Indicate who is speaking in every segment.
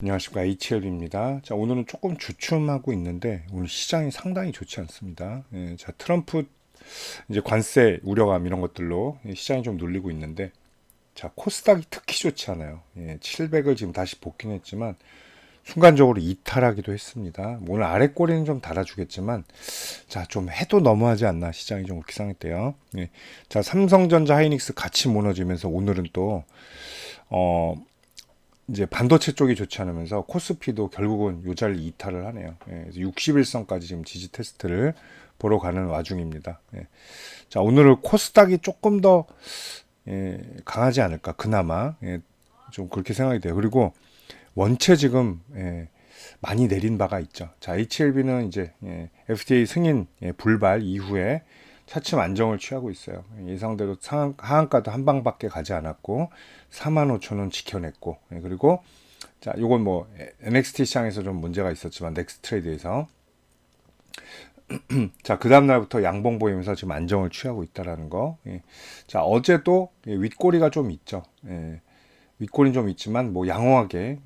Speaker 1: 안녕하십니까, HL입니다. 자, 오늘은 조금 주춤하고 있는데 오늘 시장이 상당히 좋지 않습니다. 자, 트럼프 이제 관세 우려감 이런 것들로 시장이 좀 눌리고 있는데, 자, 코스닥이 특히 좋지 않아요. 700을 지금 다시 복귀는 했지만 순간적으로 이탈하기도 했습니다. 오늘 아래 꼬리는 좀 달아주겠지만, 자, 좀 해도 너무하지 않나, 시장이 좀 그렇게 상했대요. 자, 삼성전자, 하이닉스 같이 무너지면서 오늘은 또 이제 반도체 쪽이 좋지 않으면서 코스피도 결국은 요 자리 이탈을 하네요. 60일선까지 지금 지지 테스트를 보러 가는 와중입니다. 자, 오늘은 코스닥이 조금 더 강하지 않을까, 그나마. 좀 그렇게 생각이 돼요. 그리고 원체 지금 많이 내린 바가 있죠. 자, HLB는 이제 FDA 승인 불발 이후에 차츰 안정을 취하고 있어요. 예상대로 하한가도 한 방밖에 가지 않았고 45,000원 지켜냈고, 그리고 자, 요건 뭐 NXT 시장에서 좀 문제가 있었지만 넥스트레이드에서 자, 그 다음 날부터 양봉 보이면서 지금 안정을 취하고 있다라는 거. 자, 어제도 윗꼬리가 좀 있죠. 윗꼬리는 좀 있지만 뭐 양호하게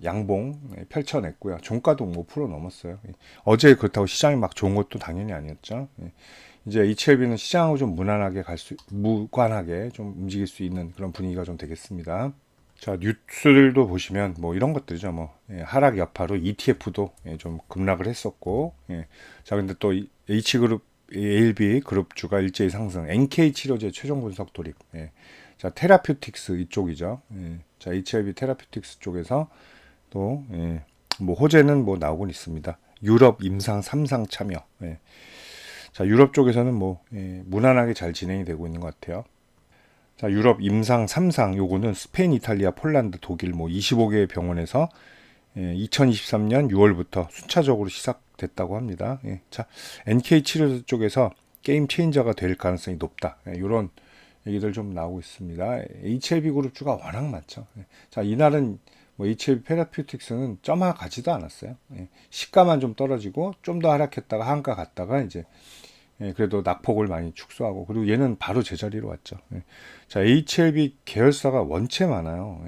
Speaker 1: 양봉 펼쳐냈고요. 종가도 5% 넘었어요. 어제 그렇다고 시장이 막 좋은 것도 당연히 아니었죠. 이제 HLB는 시장하고 좀 무관하게 좀 움직일 수 있는 그런 분위기가 좀 되겠습니다. 자, 뉴스들도 보시면 뭐 이런 것들이죠. 뭐 하락 여파로 ETF도 좀 급락을 했었고, 자, 근데 또 H그룹, ALB 그룹주가 일제히 상승, NK 치료제 최종 분석 돌입. 자, 테라퓨틱스 이쪽이죠. 자, HLB 테라퓨틱스 쪽에서 또 뭐 호재는 뭐 나오곤 있습니다. 유럽 임상 3상 참여. 자, 유럽 쪽에서는 뭐 무난하게 잘 진행이 되고 있는 것 같아요. 자, 유럽 임상 3상 요거는 스페인, 이탈리아, 폴란드, 독일 뭐 25개의 병원에서 2023년 6월부터 순차적으로 시작됐다고 합니다. 자, NK 치료제 쪽에서 게임 체인저가 될 가능성이 높다. 이런 얘기들 좀 나오고 있습니다. HLB 그룹주가 워낙 많죠. 자, 이날은 뭐 HLB 페라퓨틱스는 점화 가지도 않았어요. 시가만 좀 떨어지고 좀 더 하락했다가 한가 갔다가 이제 그래도 낙폭을 많이 축소하고, 그리고 얘는 바로 제자리로 왔죠. 자, HLB 계열사가 원체 많아요.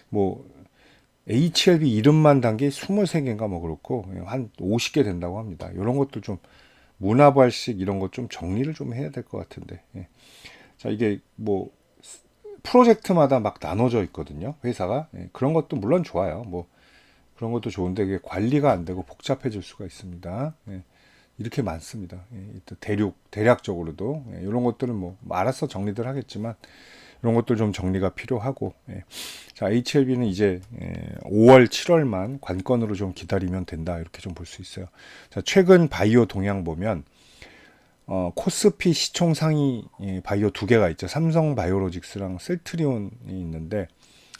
Speaker 1: 뭐 HLB 이름만 단 게 23개인가 뭐 그렇고 한 50개 된다고 합니다. 이런 것도 좀 문화발식 이런 것 좀 정리를 좀 해야 될 것 같은데. 자, 이게 뭐 프로젝트마다 막 나눠져 있거든요. 회사가. 그런 것도 물론 좋아요. 뭐 그런 것도 좋은데 이게 관리가 안 되고 복잡해질 수가 있습니다. 이렇게 많습니다. 대략적으로도 이런 것들은 뭐 알아서 정리들 하겠지만 이런 것들 좀 정리가 필요하고. 자, HLB는 이제 5월, 7월만 관건으로 좀 기다리면 된다, 이렇게 좀 볼 수 있어요. 자, 최근 바이오 동향 보면 코스피 시총 상위 바이오 두 개가 있죠. 삼성바이오로직스랑 셀트리온이 있는데,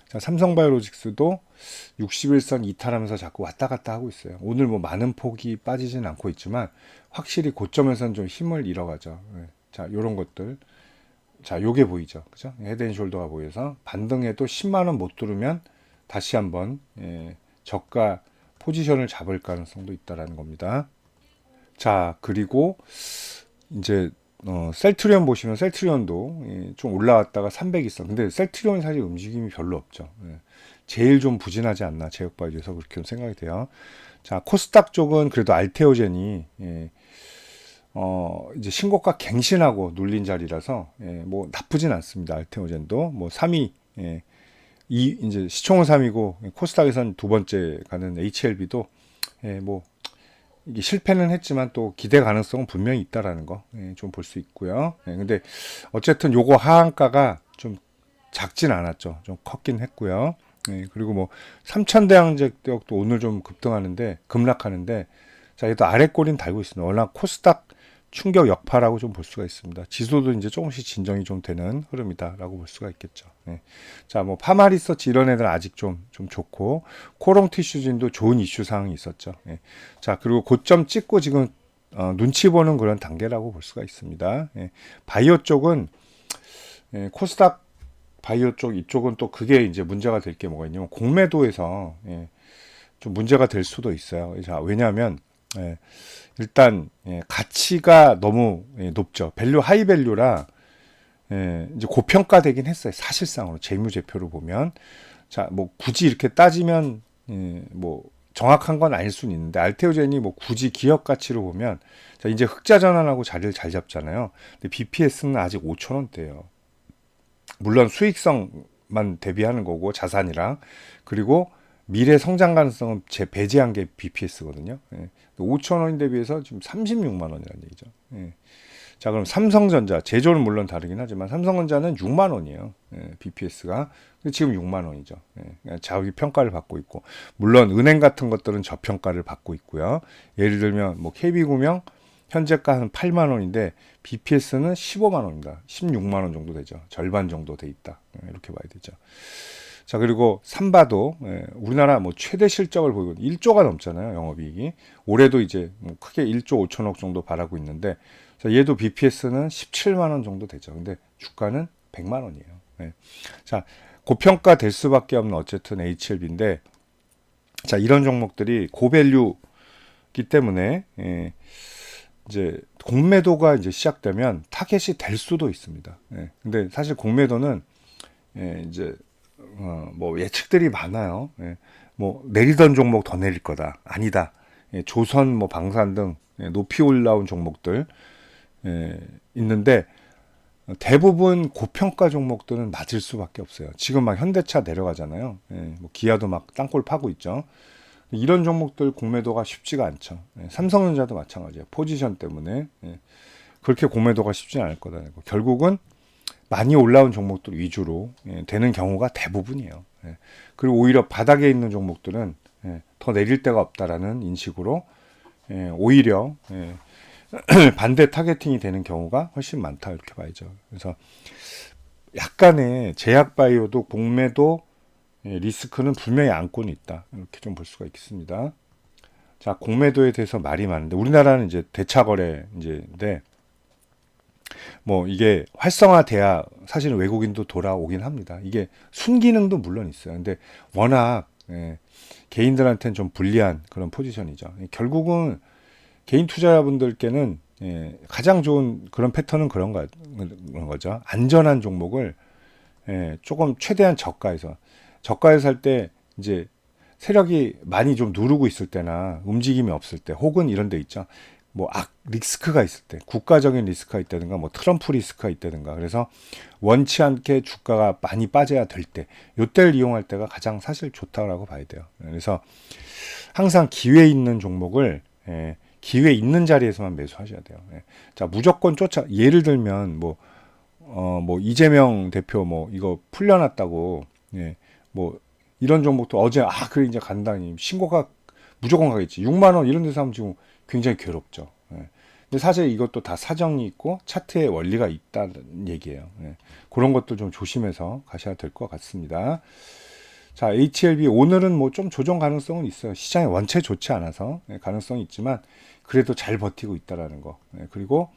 Speaker 1: 자, 삼성바이오로직스도 61선 이탈하면서 자꾸 왔다 갔다 하고 있어요. 오늘 뭐 많은 폭이 빠지진 않고 있지만 확실히 고점에서는 좀 힘을 잃어가죠. 자, 요런 것들. 자, 요게 보이죠. 그죠? 헤드앤숄더가 보여서 반등해도 10만 원 못 뚫으면 다시 한번 저가 포지션을 잡을 가능성도 있다라는 겁니다. 자, 그리고 이제 셀트리온 보시면 셀트리온도 좀 올라왔다가 300 있어. 근데 셀트리온이 사실 움직임이 별로 없죠. 제일 좀 부진하지 않나, 제약바이오에서 그렇게 좀 생각이 돼요. 자, 코스닥 쪽은 그래도 알테오젠이 이제 신고가 갱신하고 눌린 자리라서 뭐 나쁘진 않습니다. 알테오젠도 뭐 3위, 이제 시총은 3위고 코스닥에선 두 번째 가는 HLB도 뭐 이게 실패는 했지만 또 기대 가능성은 분명히 있다라는 거 좀 볼 수 있고요. 근데 어쨌든 요거 하한가가 좀 작진 않았죠. 좀 컸긴 했고요. 그리고 뭐 삼천대왕제약도 오늘 좀 급락하는데, 자, 얘도 아래 꼬리는 달고 있습니다. 워낙 코스닥 충격 여파라고 좀 볼 수가 있습니다. 지수도 이제 조금씩 진정이 좀 되는 흐름이다라고 볼 수가 있겠죠. 자, 뭐 파마리서치 이런 애들 아직 좀 좋고, 코롱 티슈진도 좋은 이슈 사항이 있었죠. 자, 그리고 고점 찍고 지금 눈치 보는 그런 단계라고 볼 수가 있습니다. 바이오 쪽은 코스닥 바이오 쪽 이쪽은 또 그게 이제 문제가 될 게 뭐가 있냐면 공매도에서 좀 문제가 될 수도 있어요. 자, 왜냐하면 일단 가치가 너무 높죠. 밸류 하이 밸류라 이제 고평가되긴 했어요. 사실상으로 재무제표로 보면. 자, 뭐 굳이 이렇게 따지면 뭐 정확한 건 아닐 수는 있는데 알테오젠이 뭐 굳이 기업 가치로 보면 자, 이제 흑자 전환하고 자리를 잘 잡잖아요. 근데 BPS는 아직 5,000원대예요. 물론 수익성만 대비하는 거고 자산이랑 그리고 미래 성장 가능성은 배제한 게 BPS거든요. 5,000원인데 비해서 지금 36만 원이라는 얘기죠. 자, 그럼 삼성전자 제조는 물론 다르긴 하지만 삼성전자는 6만 원이에요. BPS가 지금 6만 원이죠. 자기 평가를 받고 있고 물론 은행 같은 것들은 저평가를 받고 있고요. 예를 들면 뭐 KB구명 현재가 한 8만 원인데 BPS는 15만 원입니다. 16만 원 정도 되죠. 절반 정도 돼 있다. 이렇게 봐야 되죠. 자, 그리고 삼바도 우리나라 뭐 최대 실적을 보고 1조가 넘잖아요. 영업이익이. 올해도 이제 뭐 크게 1조 5천억 정도 바라고 있는데 자, 얘도 BPS는 17만 원 정도 되죠. 근데 주가는 100만 원이에요. 자, 고평가 될 수밖에 없는 어쨌든 HLB인데 자, 이런 종목들이 고밸류기 때문에 이제 공매도가 이제 시작되면 타겟이 될 수도 있습니다. 근데 사실 공매도는 이제 뭐 예측들이 많아요. 뭐 내리던 종목 더 내릴 거다. 아니다. 조선, 뭐 방산 등 높이 올라온 종목들 있는데 대부분 고평가 종목들은 맞을 수밖에 없어요. 지금 막 현대차 내려가잖아요. 뭐 기아도 막 땅굴 파고 있죠. 이런 종목들 공매도가 쉽지가 않죠. 삼성전자도 마찬가지예요. 포지션 때문에 그렇게 공매도가 쉽지는 않을 거다. 결국은 많이 올라온 종목들 위주로 되는 경우가 대부분이에요. 그리고 오히려 바닥에 있는 종목들은 더 내릴 데가 없다라는 인식으로 오히려 반대 타겟팅이 되는 경우가 훨씬 많다 이렇게 봐야죠. 그래서 약간의 제약바이오도 공매도 리스크는 분명히 안고는 있다 이렇게 좀 볼 수가 있겠습니다. 자, 공매도에 대해서 말이 많은데 우리나라는 이제 대차거래 이제인데 뭐 이게 활성화돼야 사실은 외국인도 돌아오긴 합니다. 이게 순기능도 물론 있어요. 근데 워낙 개인들한테는 좀 불리한 그런 포지션이죠. 결국은 개인 투자자분들께는 가장 좋은 그런 패턴은 그런 거죠. 안전한 종목을 조금 최대한 저가에서 살 때 이제 세력이 많이 좀 누르고 있을 때나 움직임이 없을 때 혹은 이런 데 있죠. 뭐 리스크가 있을 때 국가적인 리스크가 있다든가 뭐 트럼프 리스크가 있다든가 그래서 원치 않게 주가가 많이 빠져야 될 때 요때를 이용할 때가 가장 사실 좋다라고 봐야 돼요. 그래서 항상 기회 있는 종목을 기회 있는 자리에서만 매수하셔야 돼요. 자, 무조건 예를 들면 뭐 이재명 대표 뭐 이거 풀려났다고 뭐 이런 종목도 어제 그래 이제 간다니 신고가 무조건 가겠지. 6만 원 이런 데서 하면 지금 굉장히 괴롭죠. 근데 사실 이것도 다 사정이 있고 차트의 원리가 있다는 얘기예요. 그런 것도 좀 조심해서 가셔야 될 것 같습니다. 자, HLB 오늘은 뭐 좀 조정 가능성은 있어요. 시장이 원체 좋지 않아서 가능성이 있지만 그래도 잘 버티고 있다라는 거. 그리고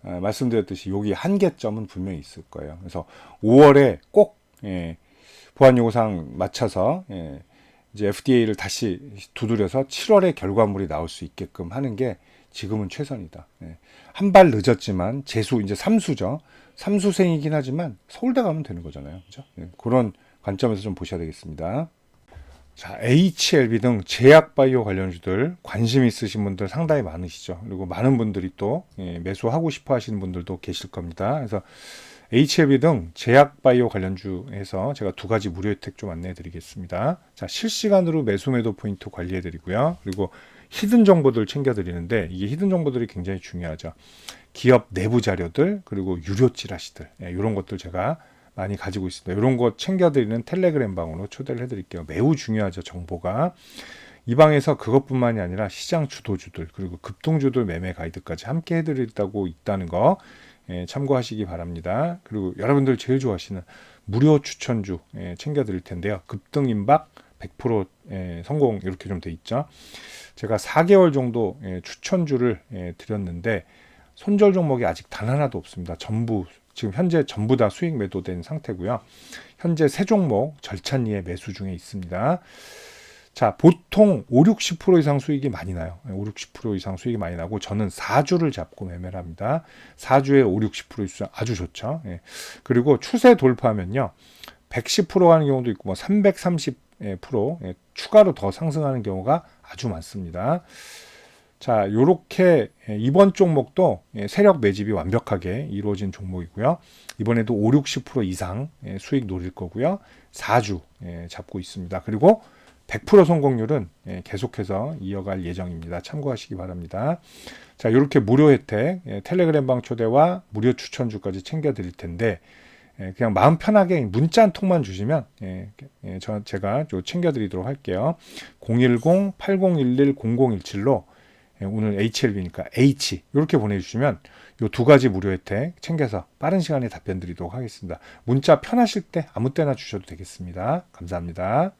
Speaker 1: 말씀드렸듯이 여기 한계점은 분명히 있을 거예요. 그래서 5월에 꼭 보안 요구사항 맞춰서 이제 FDA를 다시 두드려서 7월에 결과물이 나올 수 있게끔 하는 게 지금은 최선이다. 한 발 늦었지만 재수 이제 삼수죠. 삼수생이긴 하지만 서울대 가면 되는 거잖아요. 그죠? 그런 관점에서 좀 보셔야 되겠습니다. 자, HLB 등 제약바이오 관련주들 관심 있으신 분들 상당히 많으시죠. 그리고 많은 분들이 또 매수하고 싶어 하시는 분들도 계실 겁니다. 그래서 HLB 등 제약바이오 관련주에서 제가 두 가지 무료 혜택 좀 안내해 드리겠습니다. 자, 실시간으로 매수 매도 포인트 관리해 드리고요. 그리고 히든 정보들 챙겨 드리는데 이게 히든 정보들이 굉장히 중요하죠. 기업 내부 자료들 그리고 유료 찌라시들 이런 것들 제가 많이 가지고 있습니다. 이런 거 챙겨드리는 텔레그램 방으로 초대를 해드릴게요. 매우 중요하죠. 정보가. 이 방에서 그것뿐만이 아니라 시장 주도주들 그리고 급등주들 매매 가이드까지 함께 해드리다고 있다는 거 참고하시기 바랍니다. 그리고 여러분들 제일 좋아하시는 무료 추천주 챙겨드릴 텐데요. 급등 임박 100% 성공 이렇게 좀 돼 있죠. 제가 4개월 정도 추천주를 드렸는데 손절 종목이 아직 단 하나도 없습니다. 지금 현재 전부 다 수익 매도된 상태고요. 현재 세 종목 절찬리에 매수 중에 있습니다. 자, 보통 5-60% 이상 수익이 많이 나요. 5-60% 이상 수익이 많이 나고 저는 4주를 잡고 매매를 합니다. 4주에 5-60% 수익 아주 좋죠. 그리고 추세 돌파하면요. 110% 가는 경우도 있고 뭐 330 추가로 더 상승하는 경우가 아주 많습니다. 자, 요렇게 이번 종목도 세력 매집이 완벽하게 이루어진 종목이고요. 이번에도 5, 60% 이상 수익 노릴 거고요. 4주 잡고 있습니다. 그리고 100% 성공률은 계속해서 이어갈 예정입니다. 참고하시기 바랍니다. 자, 이렇게 무료 혜택, 텔레그램 방 초대와 무료 추천주까지 챙겨 드릴 텐데, 그냥 마음 편하게 문자 한 통만 주시면 제가 챙겨 드리도록 할게요. 010-8011-0017로 오늘 HLB니까 H 이렇게 보내주시면 이 두 가지 무료 혜택 챙겨서 빠른 시간에 답변 드리도록 하겠습니다. 문자 편하실 때 아무 때나 주셔도 되겠습니다. 감사합니다.